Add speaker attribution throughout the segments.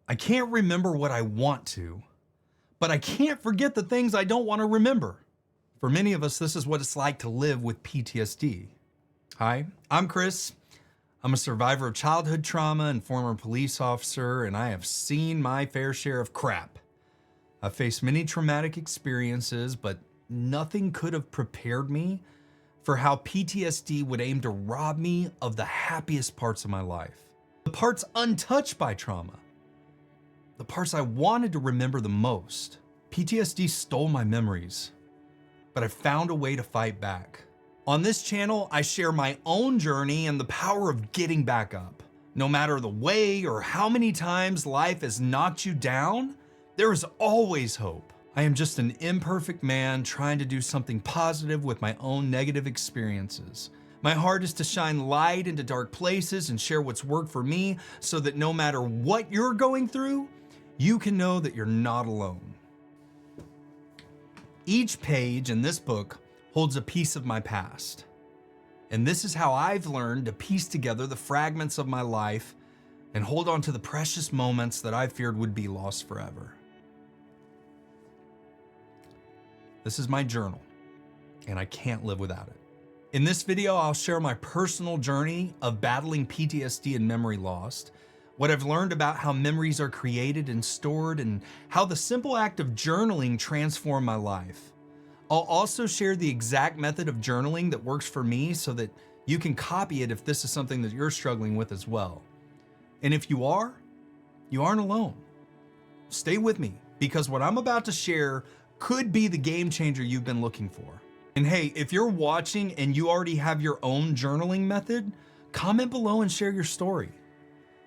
Speaker 1: I can't remember what I want to, but I can't forget the things I don't want to remember. For many of us, this is what it's like to live with PTSD. Hi, I'm Chris. I'm a survivor of childhood trauma and former police officer, and I have seen my fair share of crap. I've faced many traumatic experiences, but nothing could have prepared me for how PTSD would aim to rob me of the happiest parts of my life. The parts untouched by trauma. The parts I wanted to remember the most. PTSD stole my memories, but I found a way to fight back. On this channel, I share my own journey and the power of getting back up. No matter the way or how many times life has knocked you down, there is always hope. I am just an imperfect man trying to do something positive with my own negative experiences. My heart is to shine light into dark places and share what's worked for me so that no matter what you're going through, you can know that you're not alone. Each page in this book holds a piece of my past. And this is how I've learned to piece together the fragments of my life and hold on to the precious moments that I feared would be lost forever. This is my journal, and I can't live without it. In this video, I'll share my personal journey of battling PTSD and memory loss, what I've learned about how memories are created and stored, and how the simple act of journaling transformed my life. I'll also share the exact method of journaling that works for me so that you can copy it if this is something that you're struggling with as well. And if you are, you aren't alone. Stay with me, because what I'm about to share could be the game changer you've been looking for. And hey, if you're watching and you already have your own journaling method, comment below and share your story.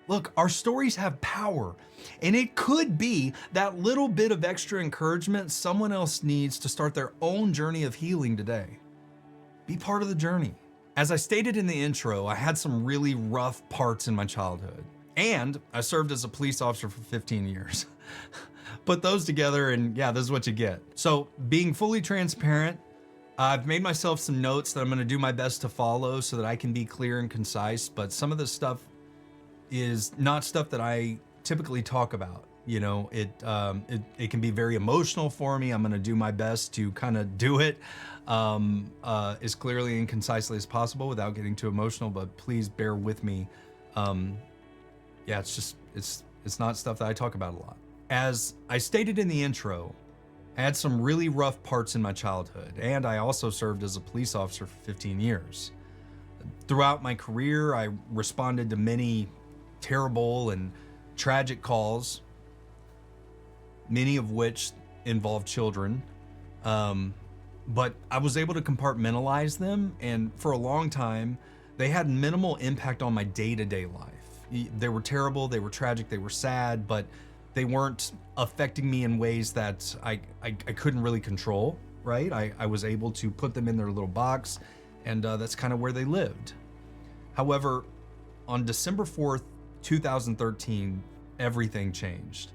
Speaker 1: Look, our stories have power, and it could be that little bit of extra encouragement someone else needs to start their own journey of healing today. Be part of the journey. As I stated in the intro, I had some really rough parts in my childhood, and I served as a police officer for 15 years. Put those together and yeah, this is what you get. So being fully transparent, I've made myself some notes that I'm gonna do my best to follow so that I can be clear and concise, but some of this stuff is not stuff that I typically talk about. You know, it can be very emotional for me. I'm gonna do my best to kind of do it as clearly and concisely as possible without getting too emotional, but please bear with me. Yeah, it's not stuff that I talk about a lot. As I stated in the intro, I had some really rough parts in my childhood, and I also served as a police officer for 15 years. Throughout my career, I responded to many terrible and tragic calls, many of which involved children. But I was able to compartmentalize them, and for a long time, they had minimal impact on my day-to-day life. They were terrible, they were tragic, they were sad, but they weren't affecting me in ways that I couldn't really control, right? I was able to put them in their little box, and that's kind of where they lived. However, on December 4th, 2013, everything changed.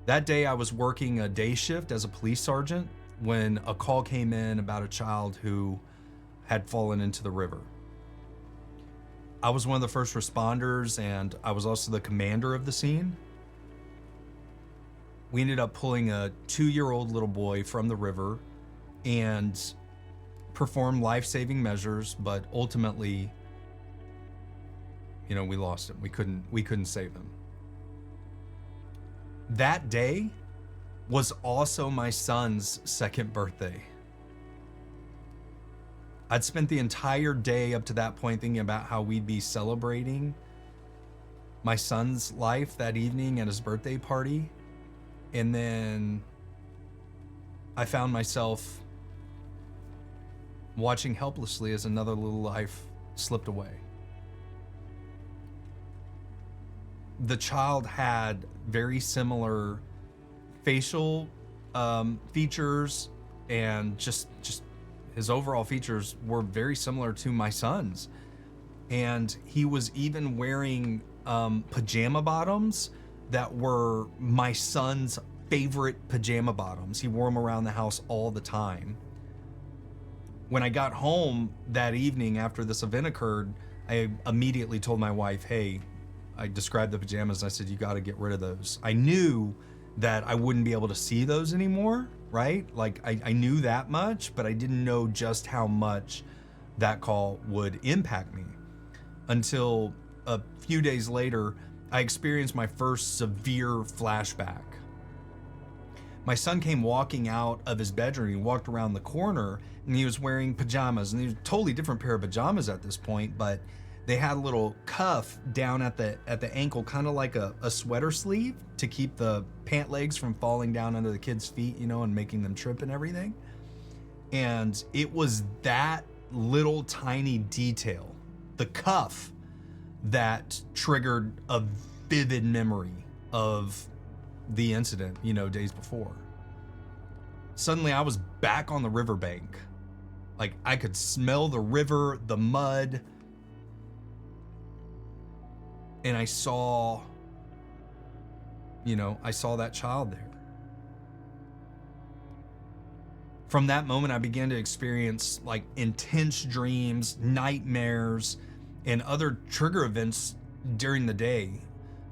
Speaker 1: That day I was working a day shift as a police sergeant when a call came in about a child who had fallen into the river. I was one of the first responders, and I was also the commander of the scene. We ended up pulling a 2-year-old little boy from the river and performed life-saving measures, but ultimately, you know, we lost him. We couldn't save him. That day was also my son's second birthday. I'd spent the entire day up to that point thinking about how we'd be celebrating my son's life that evening at his birthday party. And then I found myself watching helplessly as another little life slipped away. The child had very similar facial features, and just his overall features were very similar to my son's. And he was even wearing pajama bottoms that were my son's favorite pajama bottoms. He wore them around the house all the time. When I got home that evening after this event occurred, I immediately told my wife, hey, I described the pajamas and I said, you got to get rid of those. I knew that I wouldn't be able to see those anymore, right? Like I knew that much, but I didn't know just how much that call would impact me until a few days later, I experienced my first severe flashback. My son came walking out of his bedroom. He walked around the corner and he was wearing pajamas, and he was a totally different pair of pajamas at this point, but they had a little cuff down at the ankle, kind of like a sweater sleeve to keep the pant legs from falling down under the kids' feet, you know, and making them trip and everything. And it was that little tiny detail, the cuff, that triggered a vivid memory of the incident, you know, days before. Suddenly I was back on the riverbank. Like I could smell the river, the mud, and I saw that child there. From that moment, I began to experience like intense dreams, nightmares, and other trigger events during the day.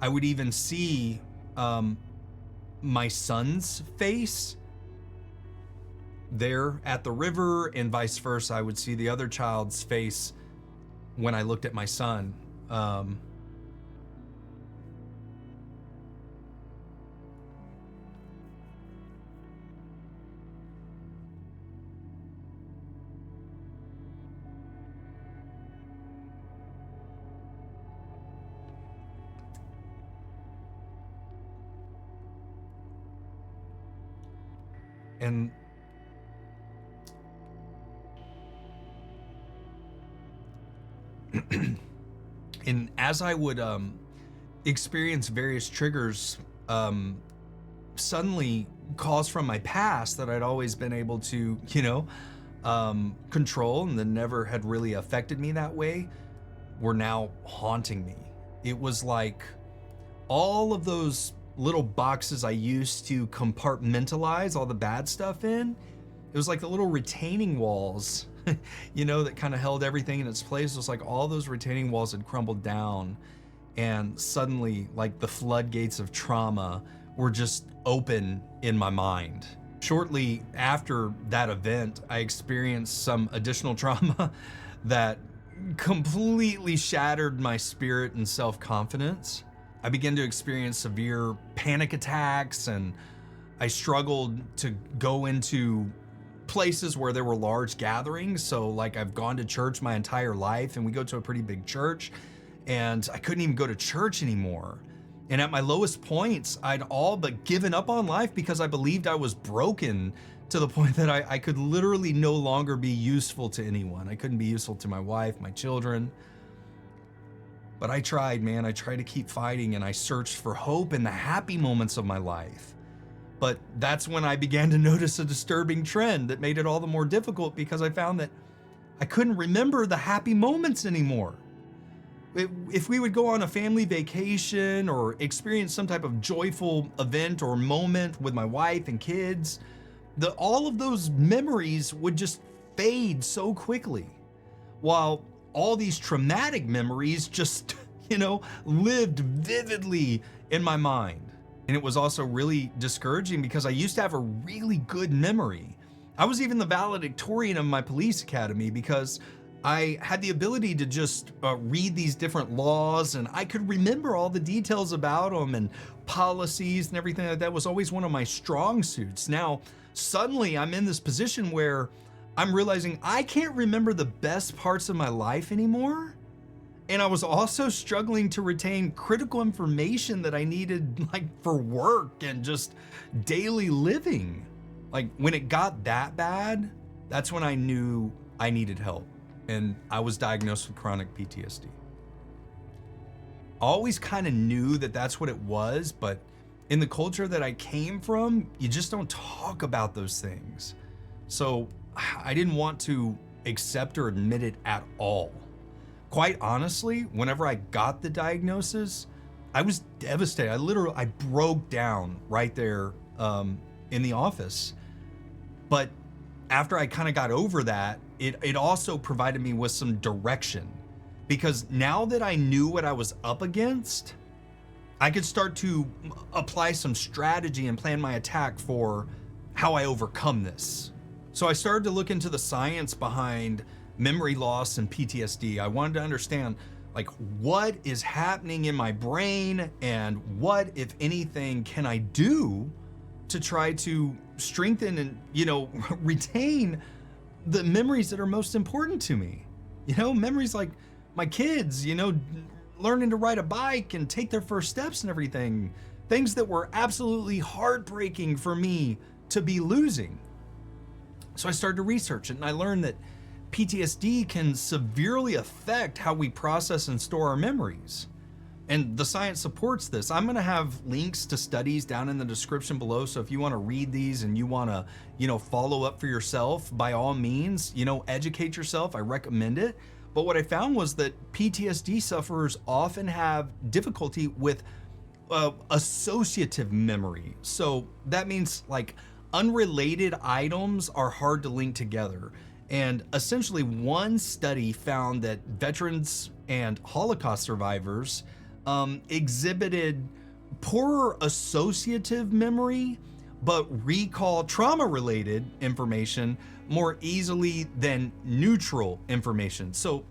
Speaker 1: I would even see my son's face there at the river, and vice versa. I would see the other child's face when I looked at my son. And and as I would experience various triggers, suddenly calls from my past that I'd always been able to, control and that never had really affected me that way were now haunting me. It was like all of those little boxes I used to compartmentalize all the bad stuff in, it was like the little retaining walls, that kind of held everything in its place. It was like all those retaining walls had crumbled down, and suddenly like the floodgates of trauma were just open in my mind. Shortly after that event, I experienced some additional trauma that completely shattered my spirit and self-confidence. I began to experience severe panic attacks, and I struggled to go into places where there were large gatherings. So like I've gone to church my entire life, and we go to a pretty big church, and I couldn't even go to church anymore. And at my lowest points, I'd all but given up on life because I believed I was broken to the point that I could literally no longer be useful to anyone. I couldn't be useful to my wife, my children. But I tried, man. I tried to keep fighting, and I searched for hope in the happy moments of my life. But that's when I began to notice a disturbing trend that made it all the more difficult, because I found that I couldn't remember the happy moments anymore. If we would go on a family vacation or experience some type of joyful event or moment with my wife and kids, all of those memories would just fade so quickly, while all these traumatic memories just, lived vividly in my mind. And it was also really discouraging because I used to have a really good memory. I was even the valedictorian of my police academy because I had the ability to just read these different laws, and I could remember all the details about them, and policies and everything like that was always one of my strong suits. Now, suddenly I'm in this position where I'm realizing I can't remember the best parts of my life anymore. And I was also struggling to retain critical information that I needed, like for work and just daily living. Like when it got that bad, that's when I knew I needed help. And I was diagnosed with chronic PTSD. I always kind of knew that that's what it was, but in the culture that I came from, you just don't talk about those things. So I didn't want to accept or admit it at all. Quite honestly, whenever I got the diagnosis, I was devastated. I broke down right there in the office. But after I kind of got over that, it also provided me with some direction. because now that I knew what I was up against, I could start to apply some strategy and plan my attack for how I overcome this. So I started to look into the science behind memory loss and PTSD. I wanted to understand like what is happening in my brain and what, if anything, can I do to try to strengthen and, retain the memories that are most important to me. Memories like my kids, learning to ride a bike and take their first steps and everything. Things that were absolutely heartbreaking for me to be losing. So I started to research it, and I learned that PTSD can severely affect how we process and store our memories. And the science supports this. I'm going to have links to studies down in the description below. So if you want to read these and you want to, follow up for yourself, by all means, educate yourself. I recommend it. But what I found was that PTSD sufferers often have difficulty with associative memory. So that means like unrelated items are hard to link together. And essentially one study found that veterans and Holocaust survivors exhibited poorer associative memory, but recall trauma-related information more easily than neutral information. So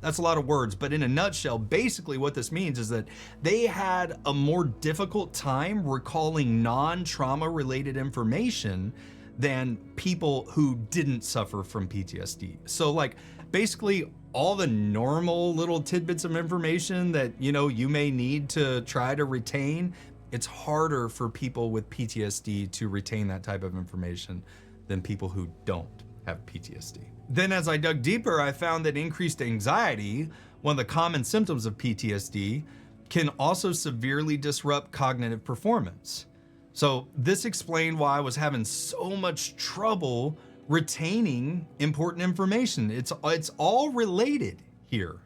Speaker 1: that's a lot of words, but in a nutshell, basically what this means is that they had a more difficult time recalling non-trauma related information than people who didn't suffer from PTSD. So like basically all the normal little tidbits of information that, you may need to try to retain, it's harder for people with PTSD to retain that type of information than people who don't have PTSD. Then as I dug deeper, I found that increased anxiety, one of the common symptoms of PTSD, can also severely disrupt cognitive performance. So this explained why I was having so much trouble retaining important information. It's all related here.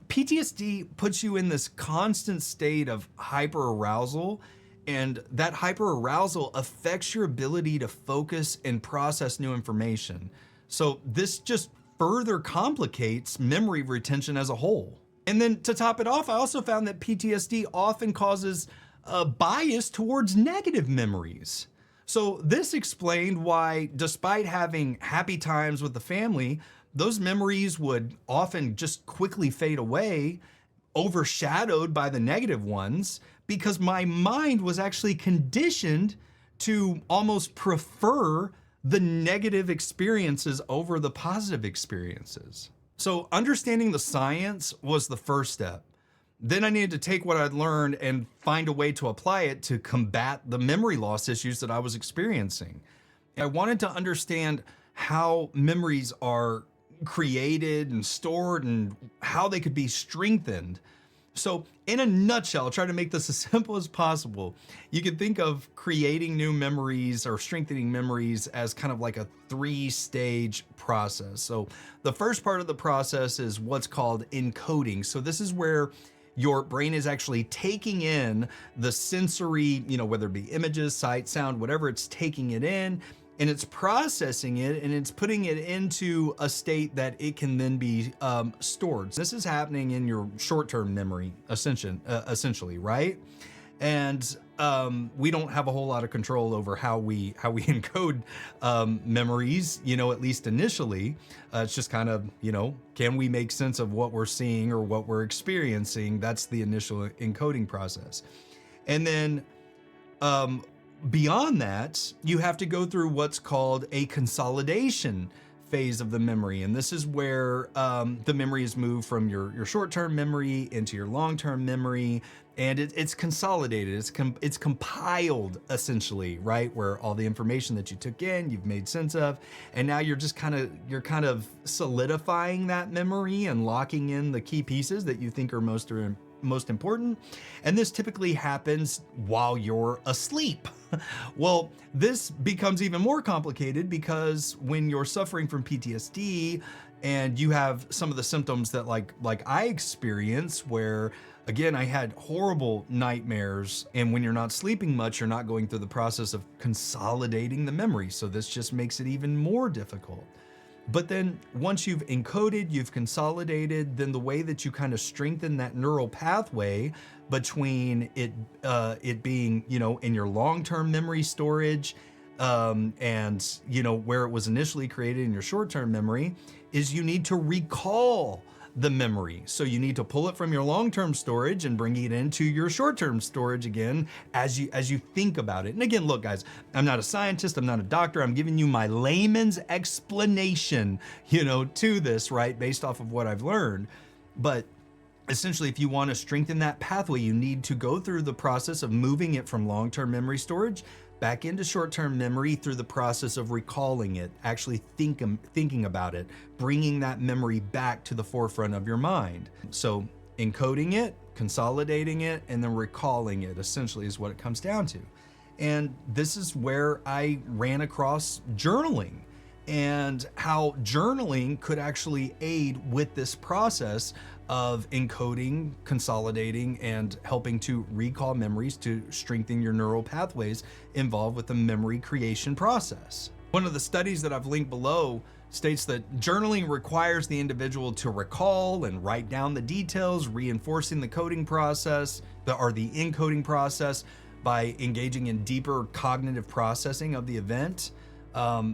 Speaker 1: PTSD puts you in this constant state of hyperarousal, and that hyperarousal affects your ability to focus and process new information. So this just further complicates memory retention as a whole. And then to top it off, I also found that PTSD often causes a bias towards negative memories. So this explained why, despite having happy times with the family, those memories would often just quickly fade away, overshadowed by the negative ones, because my mind was actually conditioned to almost prefer the negative experiences over the positive experiences. So understanding the science was the first step. Then I needed to take what I'd learned and find a way to apply it to combat the memory loss issues that I was experiencing. I wanted to understand how memories are created and stored and how they could be strengthened. So in a nutshell, I'll try to make this as simple as possible. You can think of creating new memories or strengthening memories as kind of like a 3-stage process. So the first part of the process is what's called encoding. So this is where your brain is actually taking in the sensory, whether it be images, sight, sound, whatever, it's taking it in, and it's processing it, and it's putting it into a state that it can then be stored. This is happening in your short-term memory, essentially, right? And we don't have a whole lot of control over how we encode memories, at least initially. It's just kind of, can we make sense of what we're seeing or what we're experiencing? That's the initial encoding process. And then beyond that, you have to go through what's called a consolidation phase of the memory. And this is where the memory is moved from your short-term memory into your long-term memory, and it's consolidated. It's compiled, essentially, right? Where all the information that you took in, you've made sense of, and now you're kind of solidifying that memory and locking in the key pieces that you think are most important. And this typically happens while you're asleep. Well, this becomes even more complicated because when you're suffering from PTSD and you have some of the symptoms that like I experience, where again, I had horrible nightmares, and when you're not sleeping much, you're not going through the process of consolidating the memory. So this just makes it even more difficult. But then once you've encoded, you've consolidated, then the way that you kind of strengthen that neural pathway between it being, in your long-term memory storage, and where it was initially created in your short-term memory, is you need to recall the memory. So you need to pull it from your long-term storage and bring it into your short-term storage again as you think about it. And again, look guys, I'm not a scientist, I'm not a doctor, I'm giving you my layman's explanation, to this, right? Based off of what I've learned. But essentially, if you want to strengthen that pathway, you need to go through the process of moving it from long-term memory storage back into short-term memory through the process of recalling it, actually thinking about it, bringing that memory back to the forefront of your mind. So encoding it, consolidating it, and then recalling it essentially is what it comes down to. And this is where I ran across journaling and how journaling could actually aid with this process of encoding, consolidating, and helping to recall memories to strengthen your neural pathways involved with the memory creation process. One of the studies that I've linked below states that journaling requires the individual to recall and write down the details, reinforcing the coding process, the encoding process by engaging in deeper cognitive processing of the event.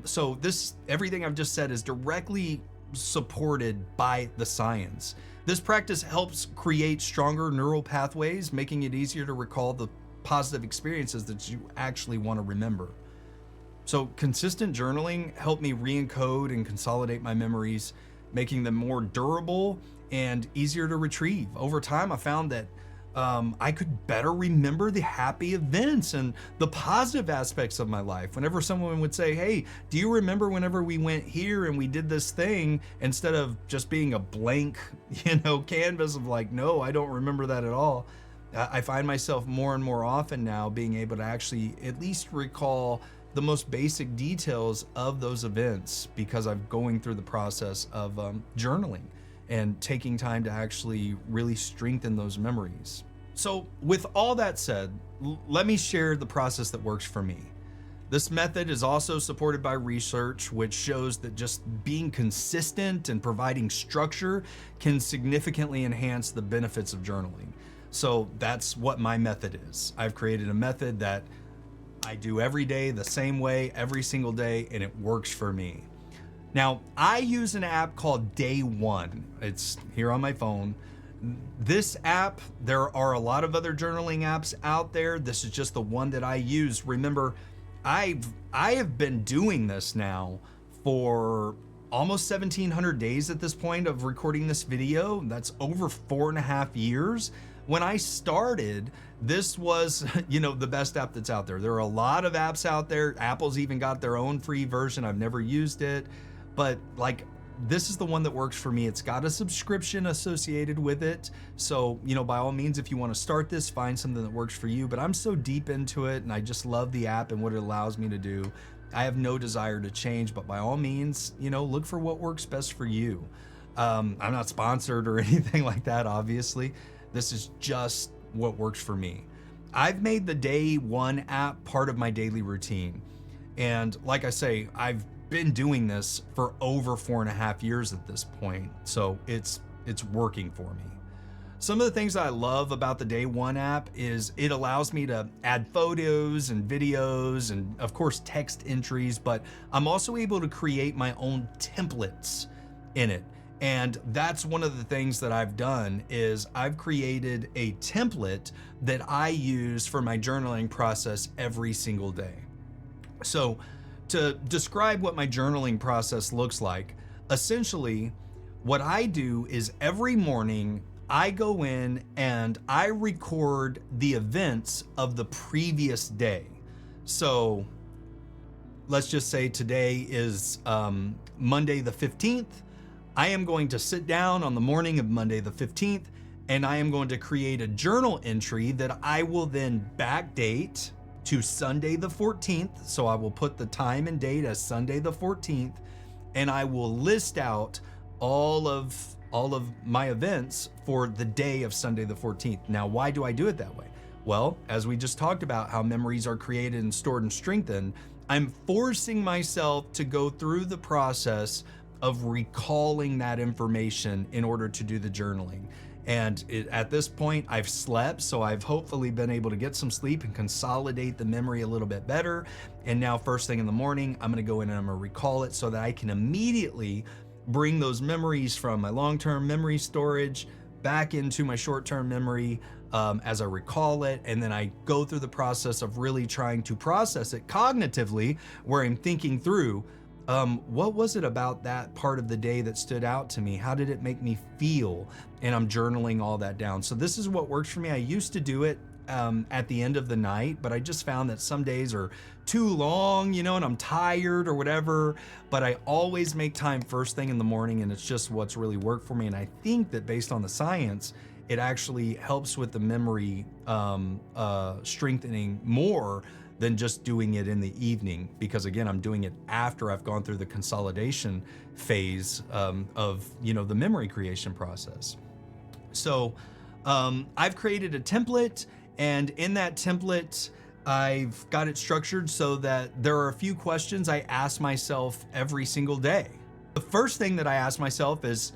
Speaker 1: So everything I've just said is directly supported by the science. This practice helps create stronger neural pathways, making it easier to recall the positive experiences that you actually want to remember. So consistent journaling helped me re-encode and consolidate my memories, making them more durable and easier to retrieve. Over time, I found that I could better remember the happy events and the positive aspects of my life. Whenever someone would say, hey, do you remember whenever we went here and we did this thing, instead of just being a blank, canvas of like, no, I don't remember that at all. I find myself more and more often now being able to actually at least recall the most basic details of those events because I'm going through the process of journaling and taking time to actually really strengthen those memories. So with all that said, let me share the process that works for me. This method is also supported by research, which shows that just being consistent and providing structure can significantly enhance the benefits of journaling. So that's what my method is. I've created a method that I do every day the same way, every single day, and it works for me. Now, I use an app called Day One. It's here on my phone. This app, there are a lot of other journaling apps out there. This is just the one that I use. Remember, I have been doing this now for almost 1,700 days at this point of recording this video. That's over 4.5 years. When I started, this was, the best app that's out there. There are a lot of apps out there. Apple's even got their own free version. I've never used it. But this is the one that works for me. It's got a subscription associated with it. So, by all means, if you want to start this, find something that works for you. But I'm so deep into it and I just love the app and what it allows me to do. I have no desire to change, but by all means, look for what works best for you. I'm not sponsored or anything like that, obviously. This is just what works for me. I've made the Day One app part of my daily routine. And like I say, I've been doing this for over 4.5 years at this point. So it's working for me. Some of the things that I love about the Day One app is it allows me to add photos and videos and of course text entries, but I'm also able to create my own templates in it. And that's one of the things that I've done is I've created a template that I use for my journaling process every single day. So to describe what my journaling process looks like, essentially what I do is every morning I go in and I record the events of the previous day. So let's just say today is Monday the 15th. I am going to sit down on the morning of Monday the 15th and I am going to create a journal entry that I will then backdate to Sunday the 14th. So I will put the time and date as Sunday the 14th, and I will list out all of my events for the day of Sunday the 14th. Now, why do I do it that way? Well, as we just talked about how memories are created and stored and strengthened, I'm forcing myself to go through the process of recalling that information in order to do the journaling. And at this point, I've slept, so I've hopefully been able to get some sleep and consolidate the memory a little bit better. And now first thing in the morning, I'm gonna go in and I'm gonna recall it so that I can immediately bring those memories from my long-term memory storage back into my short-term memory as I recall it. And then I go through the process of really trying to process it cognitively, where I'm thinking through, what was it about that part of the day that stood out to me? How did it make me feel? And I'm journaling all that down. So this is what works for me. I used to do it at the end of the night, but I just found that some days are too long, and I'm tired or whatever, but I always make time first thing in the morning, and it's just what's really worked for me. And I think that based on the science, it actually helps with the memory strengthening more than just doing it in the evening, because again, I'm doing it after I've gone through the consolidation phase of the memory creation process. So I've created a template, and in that template, I've got it structured so that there are a few questions I ask myself every single day. The first thing that I ask myself is,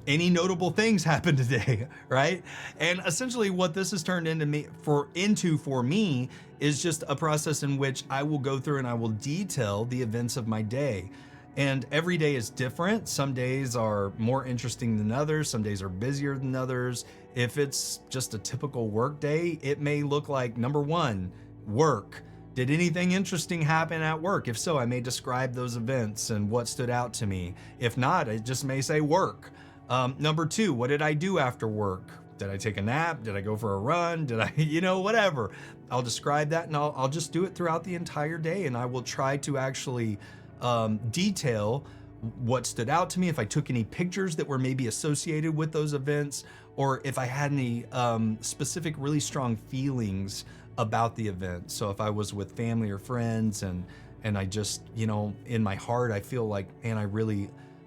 Speaker 1: any notable things happened today, right? And essentially what this has turned into for me is just a process in which I will go through and I will detail the events of my day. And every day is different. Some days are more interesting than others. Some days are busier than others. If it's just a typical work day, it may look like, number one, work. Did anything interesting happen at work? If so, I may describe those events and what stood out to me. If not, I just may say work. Number two, what did I do after work? Did I take a nap? Did I go for a run? Did I, whatever. I'll describe that, and I'll just do it throughout the entire day. And I will try to actually detail what stood out to me, if I took any pictures that were maybe associated with those events, or if I had any specific really strong feelings about the event. So if I was with family or friends and I just, in my heart, I feel like, man,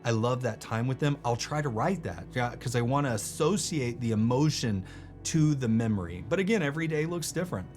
Speaker 1: I love that time with them, I'll try to write that, because I want to associate the emotion to the memory. But again, every day looks different.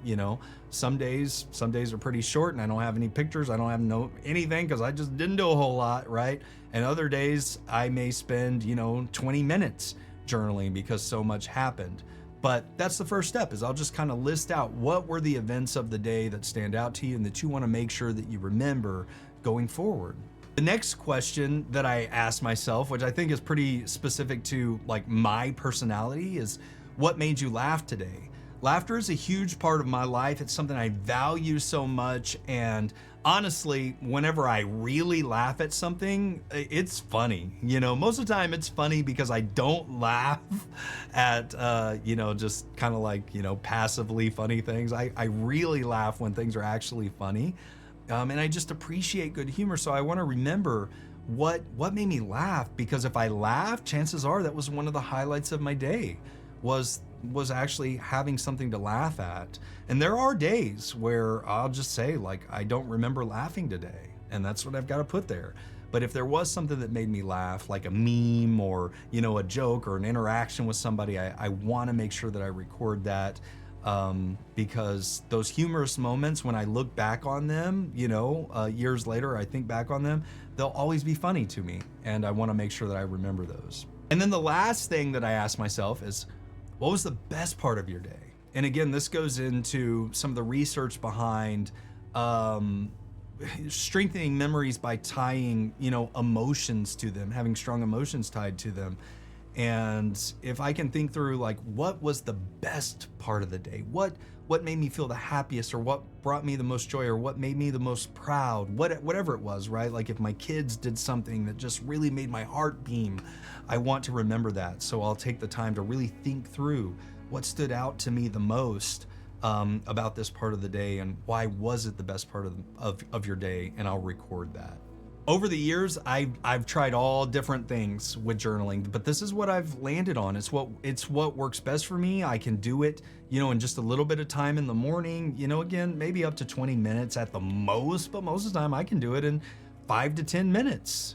Speaker 1: Some days are pretty short and I don't have any pictures. I don't have anything because I just didn't do a whole lot, right? And other days I may spend, 20 minutes journaling because so much happened. But that's the first step, is I'll just kind of list out what were the events of the day that stand out to you and that you want to make sure that you remember going forward. The next question that I ask myself, which I think is pretty specific to like my personality, is what made you laugh today? Laughter is a huge part of my life. It's something I value so much. And honestly, whenever I really laugh at something, it's funny. Most of the time it's funny because I don't laugh at, just kind of like, passively funny things. I really laugh when things are actually funny. And I just appreciate good humor. So I want to remember what made me laugh, because if I laugh, chances are that was one of the highlights of my day, was actually having something to laugh at. And there are days where I'll just say, like, I don't remember laughing today, and that's what I've got to put there. But if there was something that made me laugh, like a meme or, a joke or an interaction with somebody, I want to make sure that I record that. Because those humorous moments, when I look back on them, years later, I think back on them, they'll always be funny to me. And I want to make sure that I remember those. And then the last thing that I ask myself is, what was the best part of your day? And again, this goes into some of the research behind strengthening memories by tying, emotions to them, having strong emotions tied to them. And if I can think through, like, what was the best part of the day? What made me feel the happiest, or what brought me the most joy, or what made me the most proud, whatever it was, right? Like if my kids did something that just really made my heart beam, I want to remember that. So I'll take the time to really think through what stood out to me the most about this part of the day, and why was it the best part of your day, and I'll record that. Over the years, I've tried all different things with journaling, but this is what I've landed on. It's what works best for me. I can do it, in just a little bit of time in the morning, again, maybe up to 20 minutes at the most, but most of the time I can do it in 5 to 10 minutes,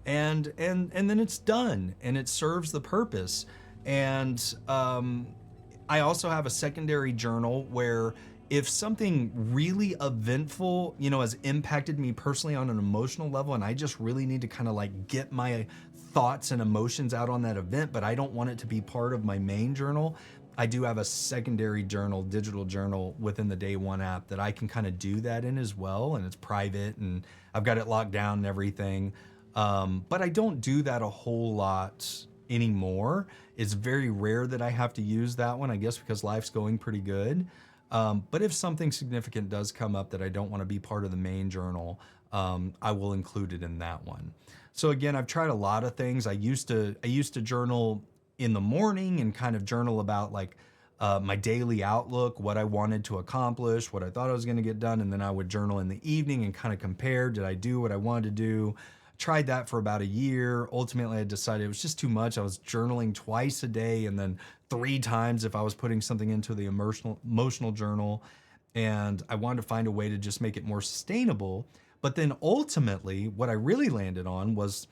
Speaker 1: and then it's done and it serves the purpose. And I also have a secondary journal where if something really eventful, has impacted me personally on an emotional level, and I just really need to kind of like get my thoughts and emotions out on that event, but I don't want it to be part of my main journal, I do have a secondary journal, digital journal within the Day One app that I can kind of do that in as well. And it's private and I've got it locked down and everything. But I don't do that a whole lot anymore. It's very rare that I have to use that one, I guess, because life's going pretty good. But if something significant does come up that I don't want to be part of the main journal, I will include it in that one. So again, I've tried a lot of things. I used to journal in the morning and kind of journal about like my daily outlook, what I wanted to accomplish, what I thought I was going to get done. And then I would journal in the evening and kind of compare, did I do what I wanted to do? Tried that for about a year. Ultimately, I decided it was just too much. I was journaling twice a day and then 3 times if I was putting something into the emotional journal. And I wanted to find a way to just make it more sustainable. But then ultimately, what I really landed on was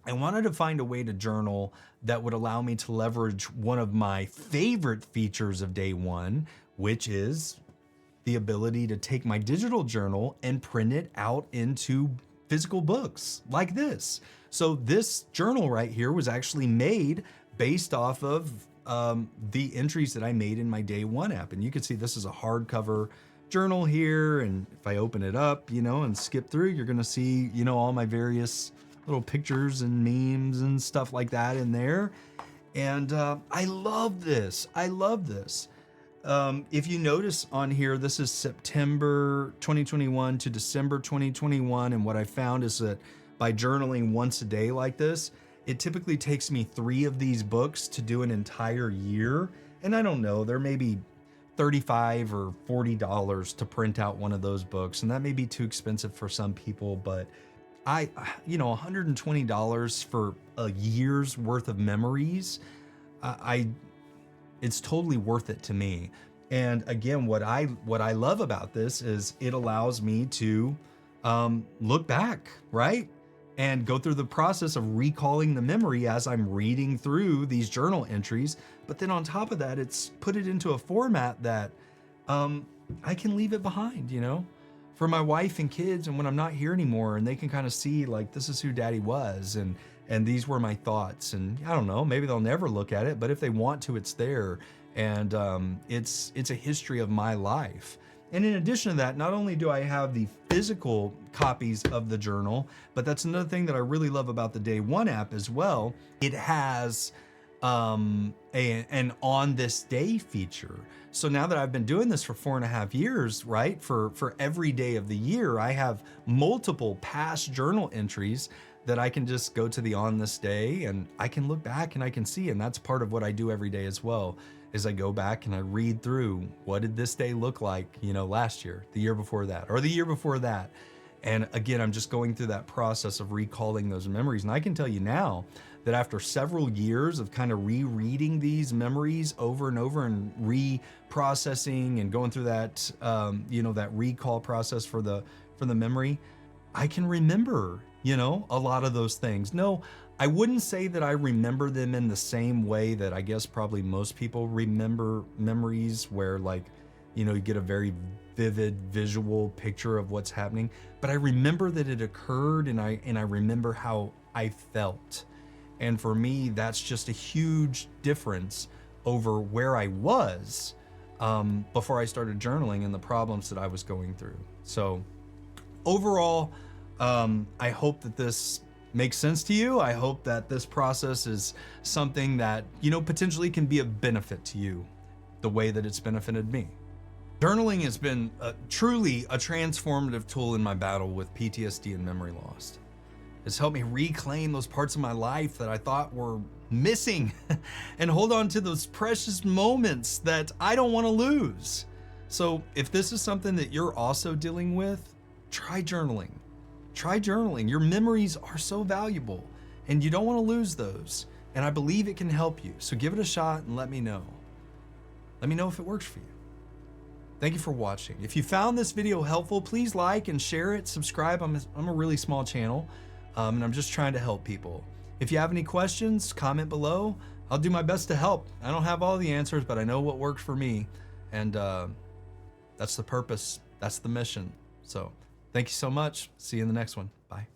Speaker 1: I wanted to find a way to journal that would allow me to leverage one of my favorite features of Day One, which is the ability to take my digital journal and print it out into physical books like this. So this journal right here was actually made based off of the entries that I made in my Day One app. And you can see this is a hardcover journal here. And if I open it up, and skip through, you're gonna see, all my various little pictures and memes and stuff like that in there. And I love this. I love this. If you notice on here, this is September 2021 to December 2021. And what I found is that by journaling once a day like this, it typically takes me 3 of these books to do an entire year. And I don't know, there may be $35 or $40 to print out one of those books. And that may be too expensive for some people, but $120 for a year's worth of memories, it's totally worth it to me. And again, what I love about this is it allows me to look back, right? And go through the process of recalling the memory as I'm reading through these journal entries. But then on top of that, it's put it into a format that I can leave it behind, for my wife and kids, and when I'm not here anymore, and they can kind of see like, this is who Daddy was, and these were my thoughts. And I don't know, maybe they'll never look at it, but if they want to, it's there. And it's a history of my life. And in addition to that, not only do I have the physical copies of the journal, but that's another thing that I really love about the Day One app as well. It has an on this day feature. So now that I've been doing this for 4.5 years, right? For every day of the year, I have multiple past journal entries that I can just go to the on this day and I can look back and I can see. And that's part of what I do every day as well, is I go back and I read through, what did this day look like, last year, the year before that, or the year before that. And again, I'm just going through that process of recalling those memories. And I can tell you now that after several years of kind of rereading these memories over and over and reprocessing and going through that, that recall process for the memory, I can remember, a lot of those things. No, I wouldn't say that I remember them in the same way that I guess probably most people remember memories, where like, you get a very vivid visual picture of what's happening, but I remember that it occurred, and I remember how I felt. And for me, that's just a huge difference over where I was before I started journaling and the problems that I was going through. So overall, I hope that this makes sense to you. I hope that this process is something that, potentially can be of benefit to you the way that it's benefited me. Journaling has been truly a transformative tool in my battle with PTSD and memory loss. It's helped me reclaim those parts of my life that I thought were missing and hold on to those precious moments that I don't want to lose. So if this is something that you're also dealing with, try journaling. Try journaling. Your memories are so valuable and you don't want to lose those. And I believe it can help you. So give it a shot and let me know. Let me know if it works for you. Thank you for watching. If you found this video helpful, please like and share it, subscribe. I'm a really small channel. And I'm just trying to help people. If you have any questions, comment below. I'll do my best to help. I don't have all the answers, but I know what works for me. And That's the purpose. That's the mission. So thank you so much. See you in the next one. Bye.